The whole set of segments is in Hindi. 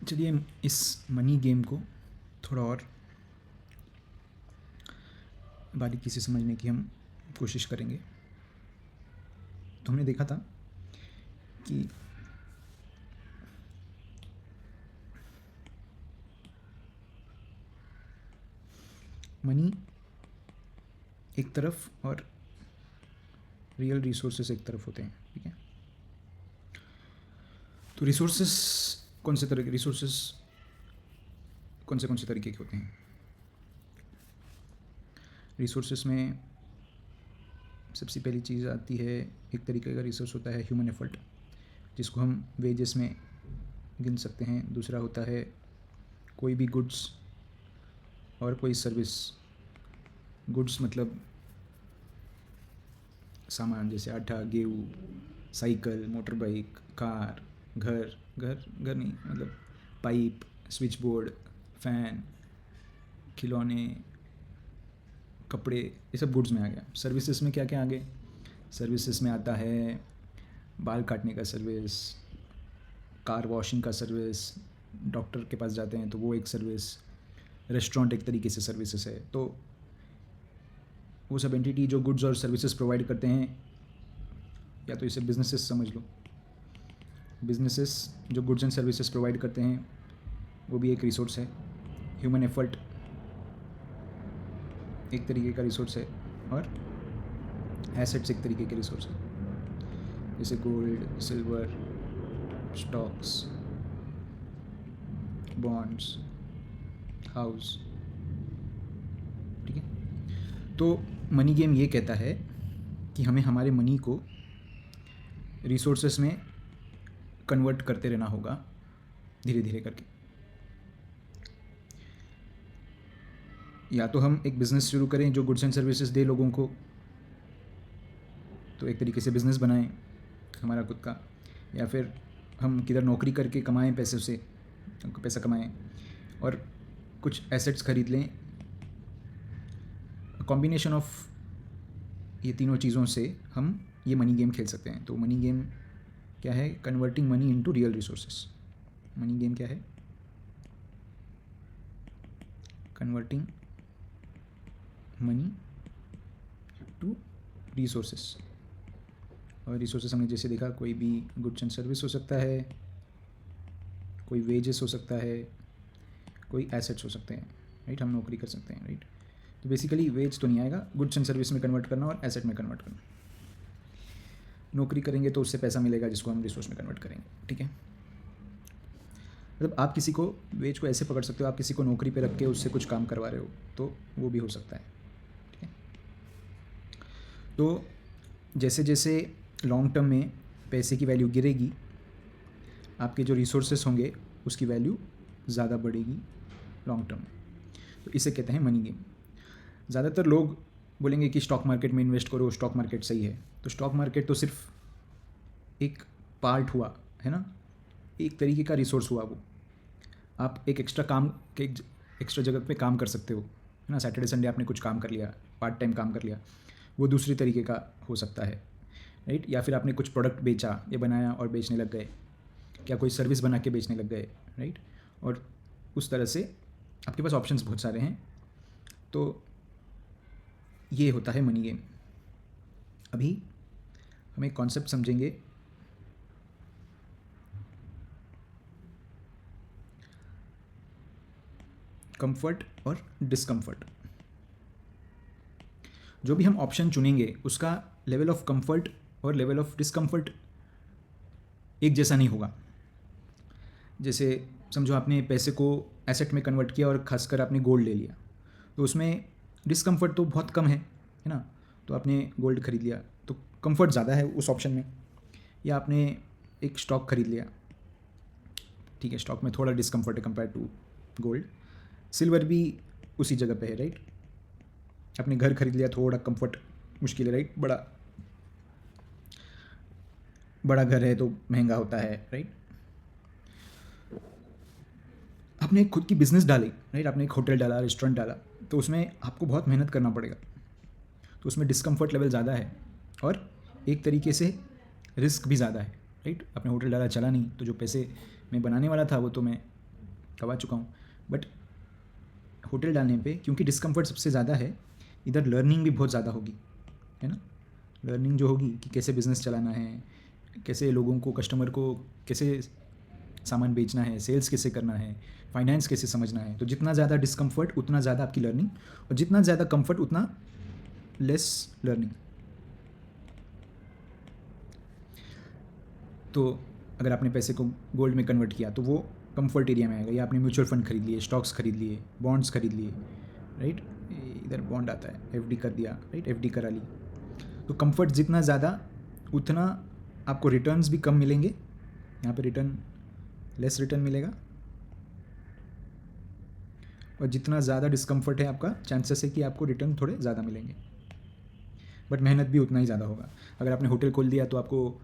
चलिए हम इस मनी गेम को थोड़ा और बारीकी से समझने की हम कोशिश करेंगे। तो हमने देखा था कि मनी एक तरफ और रियल रिसोर्सेस एक तरफ होते हैं, ठीक है। तो रिसोर्सेस कौन से तरह के रिसोर्सेस कौन से तरीके के होते हैं? रिसोर्सेस में सबसे पहली चीज़ आती है, एक तरीके का रिसोर्स होता है ह्यूमन एफर्ट, जिसको हम वेजेस में गिन सकते हैं। दूसरा होता है कोई भी गुड्स और कोई सर्विस। गुड्स मतलब सामान, जैसे आटा, गेहूँ, साइकिल, मोटर बाइक, कार, घर नहीं, मतलब पाइप, स्विच बोर्ड, फ़ैन, खिलौने, कपड़े, ये सब गुड्स में आ गया। सर्विसेज में क्या क्या आ गए? सर्विसेज में आता है बाल काटने का सर्विस, कार वॉशिंग का सर्विस, डॉक्टर के पास जाते हैं तो वो एक सर्विस, रेस्टोरेंट एक तरीके से सर्विसेज है। तो वो सब एंटिटी जो गुड्स और सर्विसेज प्रोवाइड करते हैं, या तो इसे बिजनेसेस समझ लो। बिजनेसेस जो गुड्स एंड सर्विसेज प्रोवाइड करते हैं वो भी एक रिसोर्स है। ह्यूमन एफर्ट एक तरीके का रिसोर्स है, और एसेट्स एक तरीके के रिसोर्स है, जैसे gold, silver, stocks, bonds, house, ठीक है। तो मनी गेम ये कहता है कि हमें हमारे मनी को रिसोर्सेस में कन्वर्ट करते रहना होगा, धीरे धीरे करके। या तो हम एक बिज़नेस शुरू करें जो गुड्स एंड सर्विसेज दे लोगों को, तो एक तरीके से बिज़नेस बनाएं हमारा खुद का, या फिर हम किधर नौकरी करके कमाएं, पैसे से पैसा कमाएं और कुछ एसेट्स खरीद लें। कॉम्बिनेशन ऑफ ये तीनों चीज़ों से हम ये मनी गेम खेल सकते हैं। तो मनी गेम क्या है? Converting money into real resources. Money game क्या है? Converting money to resources. और रिसोर्सेस हमने जैसे देखा, कोई भी गुड्स एंड सर्विस हो सकता है, कोई वेजेस हो सकता है, कोई एसेट्स हो सकते हैं, राइट। हम नौकरी कर सकते हैं, राइट। तो बेसिकली वेज तो नहीं आएगा, गुड्स एंड सर्विस में कन्वर्ट करना और एसेट में कन्वर्ट करना। नौकरी करेंगे तो उससे पैसा मिलेगा जिसको हम रिसोर्स में कन्वर्ट करेंगे, ठीक है। मतलब आप किसी को वेज को ऐसे पकड़ सकते हो, आप किसी को नौकरी पे रख के उससे कुछ काम करवा रहे हो, तो वो भी हो सकता है, ठीक है। तो जैसे जैसे लॉन्ग टर्म में पैसे की वैल्यू गिरेगी, आपके जो रिसोर्सेस होंगे उसकी वैल्यू ज़्यादा बढ़ेगी लॉन्ग टर्म में। तो इसे कहते हैं मनी गेम। ज़्यादातर लोग बोलेंगे कि स्टॉक मार्केट में इन्वेस्ट करो, स्टॉक मार्केट सही है। तो स्टॉक मार्केट तो सिर्फ एक पार्ट हुआ, है ना, एक तरीके का रिसोर्स हुआ वो। आप एक एक्स्ट्रा जगह पे काम कर सकते हो, है ना। सैटरडे संडे आपने कुछ काम कर लिया, पार्ट टाइम काम कर लिया, वो दूसरी तरीके का हो सकता है, राइट। या फिर आपने कुछ प्रोडक्ट बेचा या बनाया और बेचने लग गए, क्या कोई सर्विस बना के बेचने लग गए, राइट। और उस तरह से आपके पास ऑप्शंस बहुत सारे हैं। तो ये होता है मनी गेम। अभी हम एक कॉन्सेप्ट समझेंगे, कंफर्ट और डिस्कम्फर्ट। जो भी हम ऑप्शन चुनेंगे उसका लेवल ऑफ कंफर्ट और लेवल ऑफ डिस्कम्फर्ट एक जैसा नहीं होगा। जैसे समझो आपने पैसे को एसेट में कन्वर्ट किया और खासकर आपने गोल्ड ले लिया, तो उसमें डिस्कम्फर्ट तो बहुत कम है ना। तो आपने गोल्ड खरीद लिया तो कंफर्ट ज़्यादा है उस ऑप्शन में। या आपने एक स्टॉक खरीद लिया, ठीक है, स्टॉक में थोड़ा डिस्कम्फर्ट है कंपेयर टू गोल्ड। सिल्वर भी उसी जगह पे है, राइट। आपने घर खरीद लिया, थोड़ा कंफर्ट मुश्किल है, राइट। बड़ा घर है तो महंगा होता है, राइट। आपने खुद की बिज़नेस डाली, राइट, आपने एक होटल डाला, रेस्टोरेंट डाला, तो उसमें आपको बहुत मेहनत करना पड़ेगा, तो उसमें डिस्कम्फर्ट लेवल ज़्यादा है और एक तरीके से रिस्क भी ज़्यादा है, राइट। आपने होटल डाला, चला नहीं, तो जो पैसे मैं बनाने वाला था वो तो मैं कमा चुका हूँ, बट होटल डालने पे क्योंकि डिस्कम्फर्ट सबसे ज़्यादा है, इधर लर्निंग भी बहुत ज़्यादा होगी, है ना। लर्निंग जो होगी कि कैसे बिज़नेस चलाना है, कैसे लोगों को, कस्टमर को कैसे सामान बेचना है, सेल्स कैसे करना है, फाइनेंस कैसे समझना है। तो जितना ज़्यादा डिस्कम्फर्ट उतना ज़्यादा आपकी लर्निंग, और जितना ज़्यादा कंफर्ट उतना लेस लर्निंग। तो अगर आपने पैसे को गोल्ड में कन्वर्ट किया तो वो कंफर्ट एरिया में आएगा, या आपने म्यूचुअल फंड खरीद लिए, स्टॉक्स खरीद लिए, बॉन्ड्स खरीद लिए, राइट, इधर बॉन्ड आता है, एफडी कर दिया, राइट, एफडी करा ली। तो कंफर्ट जितना ज़्यादा उतना आपको रिटर्न्स भी कम मिलेंगे, यहाँ पे रिटर्न लेस रिटर्न मिलेगा, और जितना ज़्यादा डिस्कम्फर्ट है आपका, चांसेस है कि आपको रिटर्न थोड़े ज़्यादा मिलेंगे, बट मेहनत भी उतना ही ज़्यादा होगा। अगर आपने होटल खोल दिया तो आपको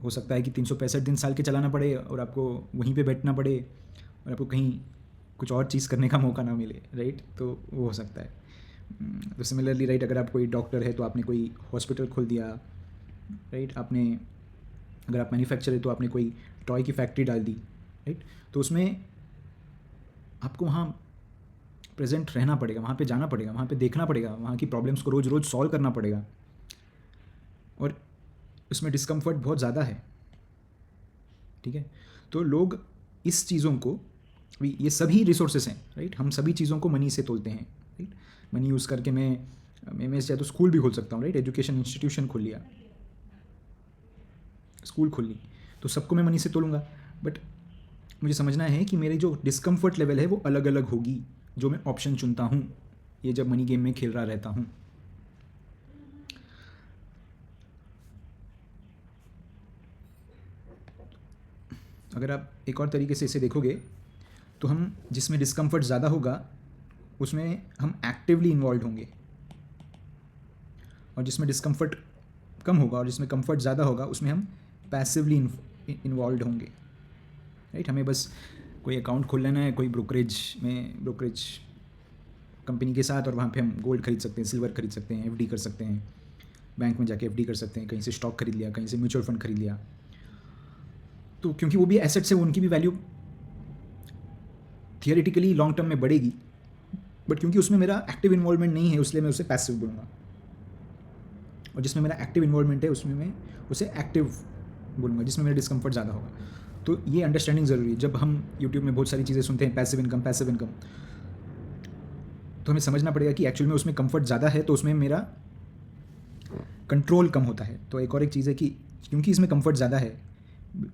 हो सकता है कि 365 दिन साल के चलाना पड़े, और आपको वहीं पे बैठना पड़े, और आपको कहीं कुछ और चीज़ करने का मौका ना मिले, राइट। तो वो हो सकता है। तो सिमिलरली, राइट, अगर आप कोई डॉक्टर है तो आपने कोई हॉस्पिटल खोल दिया, राइट, आपने, अगर आप मैन्युफैक्चर है तो आपने कोई टॉय की फैक्ट्री डाल दी, राइट। तो उसमें आपको वहाँ प्रेजेंट रहना पड़ेगा, वहाँ पे जाना पड़ेगा, वहाँ पे देखना पड़ेगा, वहाँ की प्रॉब्लम्स को रोज़ रोज़ सॉल्व करना पड़ेगा, और उसमें डिस्कम्फर्ट बहुत ज़्यादा है, ठीक है। तो लोग इस चीज़ों को, ये सभी रिसोर्सेस हैं, राइट, हम सभी चीज़ों को मनी से तोलते हैं, राइट। मनी यूज़ करके मैं चाहे तो स्कूल भी खोल सकता हूँ, राइट, एजुकेशन इंस्टीट्यूशन खोल लिया, स्कूल खोल ली, तो सबको मैं मनी से तोलूँगा। बट मुझे समझना है कि मेरे जो डिस्कम्फर्ट लेवल है वो अलग अलग होगी, जो मैं ऑप्शन चुनता हूँ ये जब मनी गेम में खेल रहा रहता हूँ। अगर आप एक और तरीके से इसे देखोगे तो हम, जिसमें डिस्कम्फर्ट ज़्यादा होगा उसमें हम एक्टिवली इन्वॉल्व होंगे, और जिसमें डिस्कम्फर्ट कम होगा और जिसमें कंफर्ट ज़्यादा होगा उसमें हम पैसिवली इन्वॉल्व होंगे, राइट। हमें बस कोई अकाउंट खोल लेना है कोई ब्रोकरेज कंपनी के साथ, और वहाँ पे हम गोल्ड खरीद सकते हैं, सिल्वर खरीद सकते हैं, एफडी कर सकते हैं, बैंक में जाके एफडी कर सकते हैं, कहीं से स्टॉक खरीद लिया, कहीं से म्यूचुअल फंड खरीद लिया। तो क्योंकि वो भी एसेट्स है, उनकी भी वैल्यू थियोरेटिकली लॉन्ग टर्म में बढ़ेगी, बट क्योंकि उसमें मेरा एक्टिव इन्वॉल्वमेंट नहीं है इसलिए मैं उसे पैसिव बोलूँगा, और जिसमें मेरा एक्टिव इन्वॉल्वमेंट है उसमें मैं उसे एक्टिव बोलूँगा, जिसमें मेरा डिस्कम्फर्ट ज़्यादा होगा। तो ये अंडरस्टैंडिंग ज़रूरी है। जब हम यूट्यूब में बहुत सारी चीज़ें सुनते हैं, पैसिव इनकम, तो हमें समझना पड़ेगा कि एक्चुअल में उसमें कंफर्ट ज़्यादा है तो उसमें मेरा कंट्रोल कम होता है। तो एक और एक चीज़ है कि क्योंकि इसमें कंफर्ट ज़्यादा है,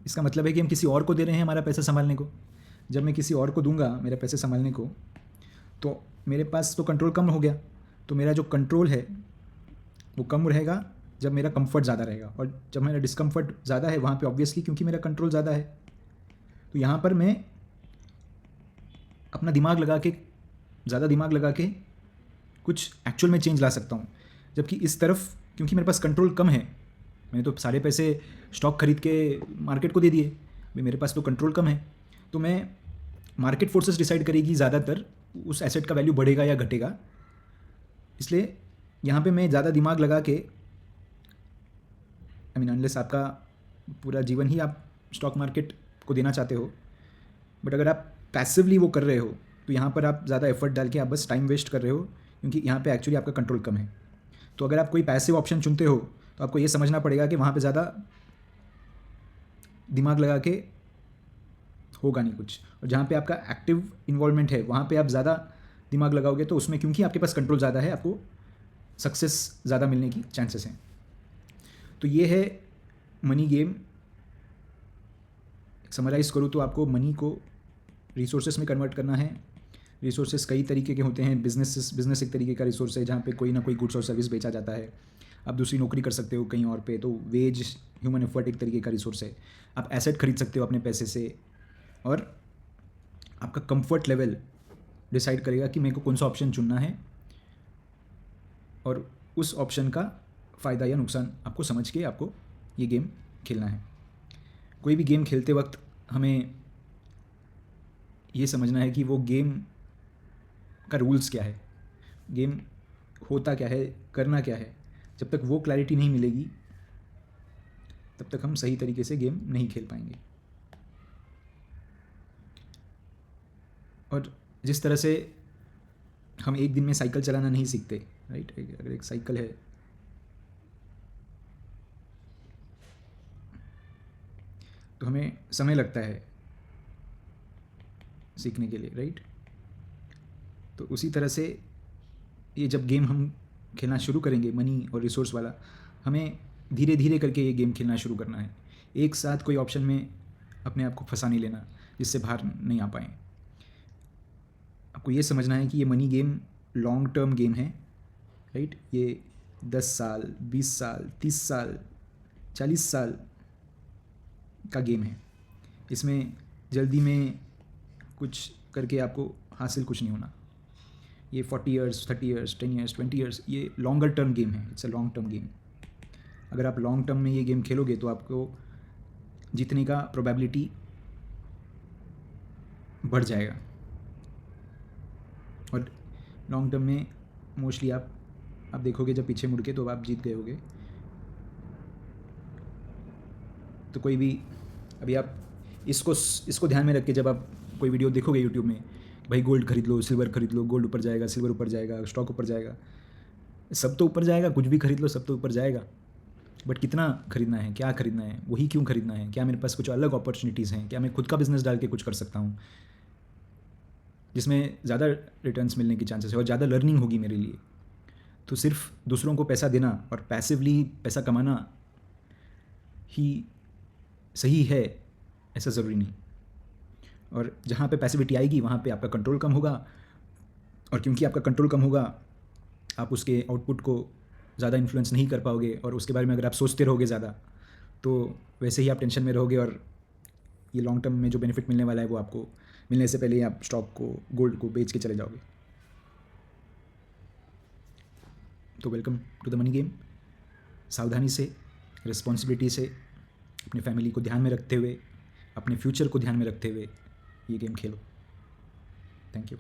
इसका मतलब है कि हम किसी और को दे रहे हैं हमारा पैसा संभालने को। जब मैं किसी और को दूंगा मेरे पैसे संभालने को, तो मेरे पास तो कंट्रोल कम हो गया, तो मेरा जो कंट्रोल है वो कम रहेगा जब मेरा कंफर्ट ज़्यादा रहेगा, और जब मेरा डिस्कम्फर्ट ज़्यादा है वहाँ पे ऑब्वियसली क्योंकि मेरा कंट्रोल ज़्यादा है, तो यहाँ पर मैं अपना दिमाग लगा के, ज़्यादा दिमाग लगा के कुछ एक्चुअल में चेंज ला सकता हूँ। जबकि इस तरफ क्योंकि मेरे पास कंट्रोल कम है, मैंने तो सारे पैसे स्टॉक खरीद के मार्केट को दे दिए, भाई मेरे पास तो कंट्रोल कम है, तो मैं मार्केट फोर्सेस डिसाइड करेगी ज़्यादातर उस एसेट का वैल्यू बढ़ेगा या घटेगा। इसलिए यहाँ पे मैं ज़्यादा दिमाग लगा के, अनलेस आपका पूरा जीवन ही आप स्टॉक मार्केट को देना चाहते हो, बट अगर आप पैसिवली वो कर रहे हो तो यहाँ पर आप ज़्यादा एफर्ट डाल के आप बस टाइम वेस्ट कर रहे हो, क्योंकि यहाँ पे एक्चुअली आपका कंट्रोल कम है। तो अगर आप कोई पैसिव ऑप्शन चुनते हो तो आपको ये समझना पड़ेगा कि वहाँ पे ज़्यादा दिमाग लगा के होगा नहीं कुछ, और जहाँ पे आपका एक्टिव इन्वॉल्वमेंट है वहाँ पे आप ज़्यादा दिमाग लगाओगे, तो उसमें क्योंकि आपके पास कंट्रोल ज़्यादा है आपको सक्सेस ज़्यादा मिलने की चांसेस हैं। तो ये है मनी गेम। समराइज़ करूँ तो आपको मनी को रिसोर्सेस में कन्वर्ट करना है। रिसोर्सेस कई तरीके के होते हैं। बिजनेस एक तरीके का रिसोर्स है जहाँ पे कोई ना कोई गुड्स और सर्विस बेचा जाता है। आप दूसरी नौकरी कर सकते हो कहीं और पे, तो वेज ह्यूमन एफर्ट एक तरीके का रिसोर्स है। आप एसेट खरीद सकते हो अपने पैसे से, और आपका कंफर्ट लेवल डिसाइड करेगा कि मेरे को कौन सा ऑप्शन चुनना है, और उस ऑप्शन का फ़ायदा या नुकसान आपको समझ के आपको ये गेम खेलना है। कोई भी गेम खेलते वक्त हमें ये समझना है कि वो गेम का रूल्स क्या है, गेम होता क्या है, करना क्या है। जब तक वो क्लैरिटी नहीं मिलेगी तब तक हम सही तरीके से गेम नहीं खेल पाएंगे। और जिस तरह से हम एक दिन में साइकिल चलाना नहीं सीखते, राइट? अगर एक साइकिल है तो हमें समय लगता है सीखने के लिए, राइट? तो उसी तरह से ये जब गेम हम खेलना शुरू करेंगे मनी और रिसोर्स वाला, हमें धीरे धीरे करके ये गेम खेलना शुरू करना है। एक साथ कोई ऑप्शन में अपने आप को फंसा नहीं लेना जिससे बाहर नहीं आ पाएँ। आपको ये समझना है कि ये money game long term game है, राइट? ये 10 साल, 20 साल, 30 साल, 40 साल का गेम है। इसमें जल्दी में कुछ करके आपको हासिल कुछ नहीं होना। ये 40 ईयर्स, 30 ईयर्स, 10 ईयर्स, 20 ईयर्स, ये लॉन्गर टर्म गेम है। It's a long term game. अगर आप लॉन्ग टर्म में ये गेम खेलोगे तो आपको जीतने का प्रोबेबिलिटी बढ़ जाएगा। और लॉन्ग टर्म में मोस्टली आप देखोगे जब पीछे मुड़ के तो आप जीत गए होगे। तो कोई भी अभी आप इसको ध्यान में रख के जब आप कोई वीडियो देखोगे यूट्यूब में, भाई गोल्ड खरीद लो, सिल्वर खरीद लो, गोल्ड ऊपर जाएगा, सिल्वर ऊपर जाएगा, स्टॉक ऊपर जाएगा, सब तो ऊपर जाएगा, कुछ भी खरीद लो सब तो ऊपर जाएगा। बट कितना खरीदना है, क्या खरीदना है, वही क्यों खरीदना है, क्या मेरे पास कुछ अलग अपॉर्चुनिटीज़ हैं, क्या मैं खुद का बिजनेस डाल के कुछ कर सकता हूँ जिसमें ज़्यादा रिटर्न्स मिलने की चांसेस है और ज़्यादा लर्निंग होगी मेरे लिए। तो सिर्फ दूसरों को पैसा देना और पैसिवली पैसा कमाना ही सही है ऐसा ज़रूरी नहीं। और जहाँ पे पैसिविटी आएगी वहाँ पे आपका कंट्रोल कम होगा, और क्योंकि आपका कंट्रोल कम होगा आप उसके आउटपुट को ज़्यादा इन्फ्लुएंस नहीं कर पाओगे, और उसके बारे में अगर आप सोचते रहोगे ज़्यादा तो वैसे ही आप टेंशन में रहोगे, और ये लॉन्ग टर्म में जो बेनिफिट मिलने वाला है वो आपको मिलने से पहले ही आप स्टॉक को, गोल्ड को बेच के चले जाओगे। तो welcome to the money game. सावधानी से, रिस्पॉन्सिबिलिटी से, अपने फैमिली को ध्यान में रखते हुए, अपने फ्यूचर को ध्यान में रखते हुए ये गेम खेलो। Thank you.